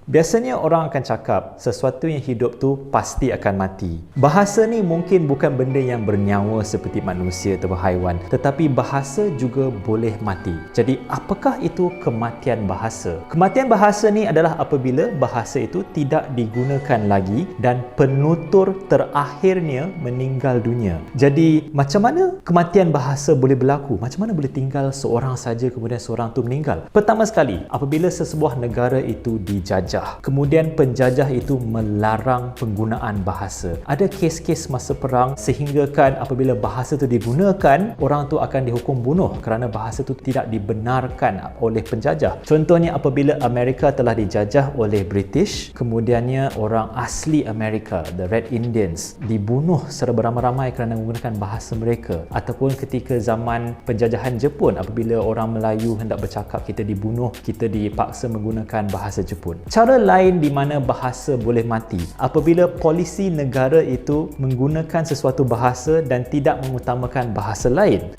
Biasanya orang akan cakap sesuatu yang hidup tu pasti akan mati. Bahasa ni mungkin bukan benda yang bernyawa seperti manusia atau haiwan, tetapi bahasa juga boleh mati. Jadi apakah itu kematian bahasa? Kematian bahasa ni adalah apabila bahasa itu tidak digunakan lagi dan penutur terakhirnya meninggal dunia. Jadi macam mana kematian bahasa boleh berlaku? Macam mana boleh tinggal seorang saja kemudian seorang tu meninggal? Pertama sekali, apabila sesebuah negara itu dijajah, kemudian penjajah itu melarang penggunaan bahasa. Ada kes-kes masa perang sehinggakan apabila bahasa itu digunakan, orang tu akan dihukum bunuh kerana bahasa itu tidak dibenarkan oleh penjajah. Contohnya apabila Amerika telah dijajah oleh British, kemudiannya orang asli Amerika, the Red Indians, dibunuh secara beramai-ramai kerana menggunakan bahasa mereka. Ataupun ketika zaman penjajahan Jepun, apabila orang Melayu hendak bercakap, kita dibunuh, kita dipaksa menggunakan bahasa Jepun. Cara lain di mana bahasa boleh mati, apabila polisi negara itu menggunakan sesuatu bahasa dan tidak mengutamakan bahasa lain.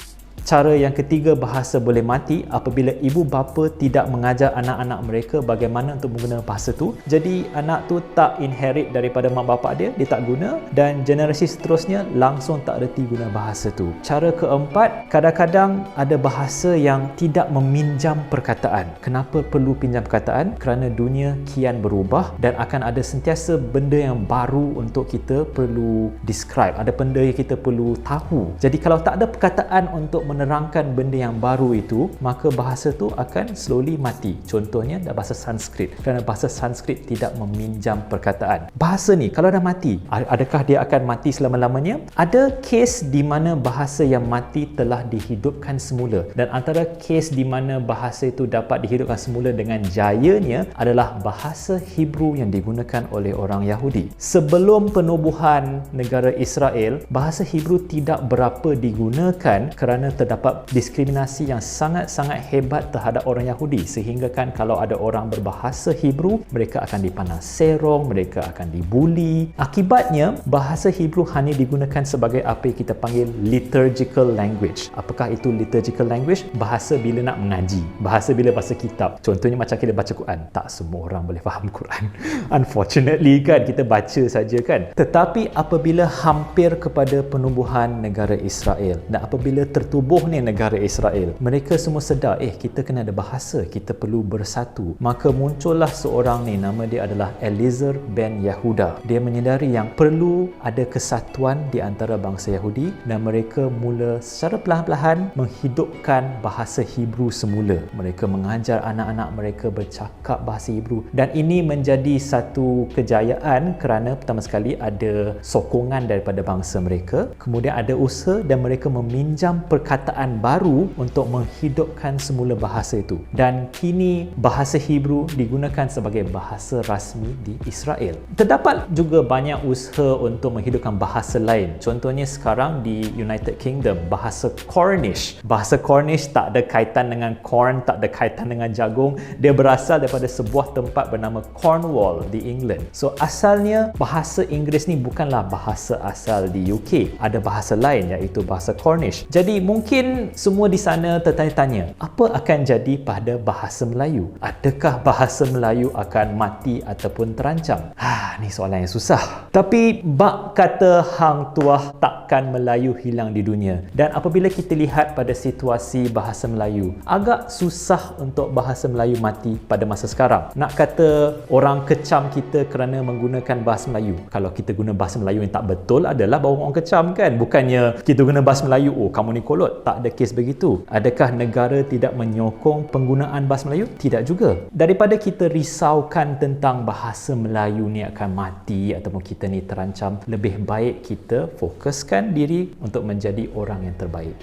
Cara yang ketiga bahasa boleh mati apabila ibu bapa tidak mengajar anak-anak mereka bagaimana untuk menggunakan bahasa tu. Jadi anak tu tak inherit daripada mak bapak dia tak guna, dan generasi seterusnya langsung tak reti guna bahasa tu. Cara keempat, kadang-kadang ada bahasa yang tidak meminjam perkataan. Kenapa perlu pinjam perkataan? Kerana dunia kian berubah dan akan ada sentiasa benda yang baru untuk kita perlu describe. Ada benda yang kita perlu tahu. Jadi kalau tak ada perkataan untuk menerangkan benda yang baru itu, maka bahasa tu akan slowly mati. Contohnya bahasa Sanskrit, kerana bahasa Sanskrit tidak meminjam perkataan. Bahasa ni kalau dah mati, adakah dia akan mati selama-lamanya? Ada kes di mana bahasa yang mati telah dihidupkan semula, dan antara kes di mana bahasa itu dapat dihidupkan semula dengan jayanya adalah bahasa Hebrew yang digunakan oleh orang Yahudi. Sebelum penubuhan negara Israel, bahasa Hebrew tidak berapa digunakan kerana terdapat diskriminasi yang sangat-sangat hebat terhadap orang Yahudi, sehingga kan kalau ada orang berbahasa Hebrew, mereka akan dipandang serong, mereka akan dibuli. Akibatnya, bahasa Hebrew hanya digunakan sebagai apa yang kita panggil liturgical language. Apakah itu liturgical language? Bahasa bila nak mengaji, bahasa bila baca kitab. Contohnya macam kita baca Quran. Tak semua orang boleh faham Quran. Unfortunately kan, kita baca saja kan. Tetapi apabila hampir kepada penubuhan negara Israel dan apabila tertubuh ni negara Israel, mereka semua sedar, kita kena ada bahasa, kita perlu bersatu. Maka muncullah seorang ni, nama dia adalah Eliezer ben Yehuda. Dia menyedari yang perlu ada kesatuan di antara bangsa Yahudi, dan mereka mula secara perlahan-lahan menghidupkan bahasa Hebrew semula. Mereka mengajar anak-anak mereka bercakap bahasa Hebrew, dan ini menjadi satu kejayaan kerana pertama sekali ada sokongan daripada bangsa mereka, kemudian ada usaha dan mereka meminjam perkataan baru untuk menghidupkan semula bahasa itu, dan kini bahasa Hebrew digunakan sebagai bahasa rasmi di Israel. Terdapat juga banyak usaha untuk menghidupkan bahasa lain. Contohnya sekarang di United Kingdom, bahasa Cornish. Bahasa Cornish tak ada kaitan dengan corn, tak ada kaitan dengan jagung. Dia berasal daripada sebuah tempat bernama Cornwall di England. So asalnya bahasa Inggeris ni bukanlah bahasa asal di UK. Ada bahasa lain iaitu bahasa Cornish. Jadi mungkin semua di sana tertanya-tanya, apa akan jadi pada bahasa Melayu? Adakah bahasa Melayu akan mati ataupun terancam? Ni soalan yang susah. Tapi bak kata hang tuah takkan Melayu hilang di dunia. Dan apabila kita lihat pada situasi bahasa Melayu, agak susah untuk bahasa Melayu mati pada masa sekarang. Nak kata orang kecam kita kerana menggunakan bahasa Melayu. Kalau kita guna bahasa Melayu yang tak betul adalah baru orang kecam kan? Bukannya kita guna bahasa Melayu, kamu ni kolot. Tak ada kes begitu. Adakah negara tidak menyokong penggunaan bahasa Melayu? Tidak juga. Daripada kita risaukan tentang bahasa Melayu ni akan mati ataupun kita ni terancam, lebih baik kita fokuskan diri untuk menjadi orang yang terbaik.